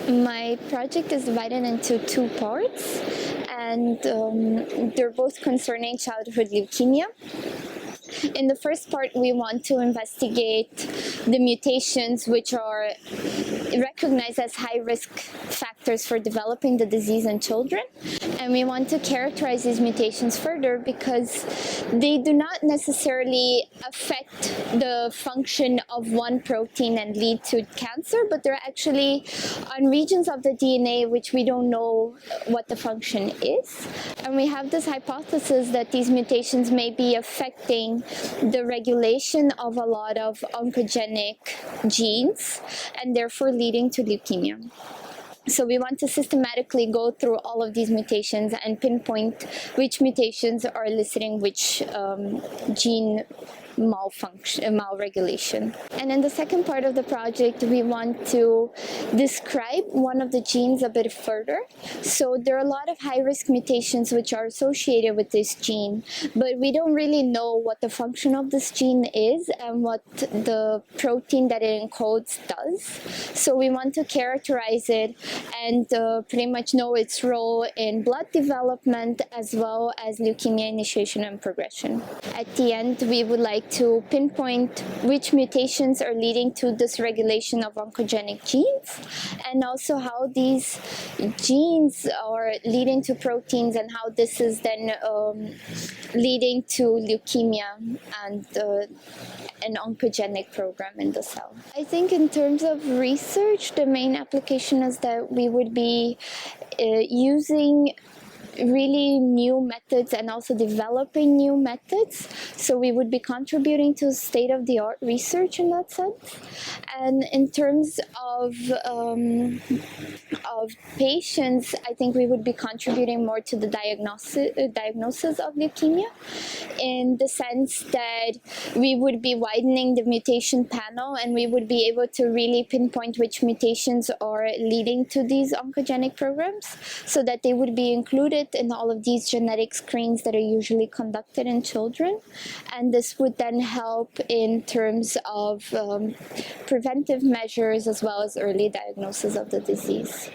My project is divided into two parts, and they're both concerning childhood leukemia. In the first part, we want to investigate the mutations which are recognized as high-risk factors for developing the disease in children. And we want to characterize these mutations further because they do not necessarily affect the function of one protein and lead to cancer, but they're actually on regions of the DNA which we don't know what the function is. And we have this hypothesis that these mutations may be affecting the regulation of a lot of oncogenic genes and therefore leading to leukemia. So we want to systematically go through all of these mutations and pinpoint which mutations are eliciting which gene malregulation. And in the second part of the project, we want to describe one of the genes a bit further. So there are a lot of high-risk mutations which are associated with this gene, but we don't really know what the function of this gene is and what the protein that it encodes does. So we want to characterize it and pretty much know its role in blood development as well as leukemia initiation and progression. At the end, we would like to pinpoint which mutations are leading to dysregulation of oncogenic genes, and also how these genes are leading to proteins and how this is then leading to leukemia and an oncogenic program in the cell. I think in terms of research, the main application is that we would be using really new methods and also developing new methods. So we would be contributing to state-of-the-art research in that sense. And in terms of patients, I think we would be contributing more to the diagnosis of leukemia, in the sense that we would be widening the mutation panel and we would be able to really pinpoint which mutations are leading to these oncogenic programs, so that they would be included in all of these genetic screens that are usually conducted in children. And this would then help in terms of preventive measures as well as early diagnosis of the disease.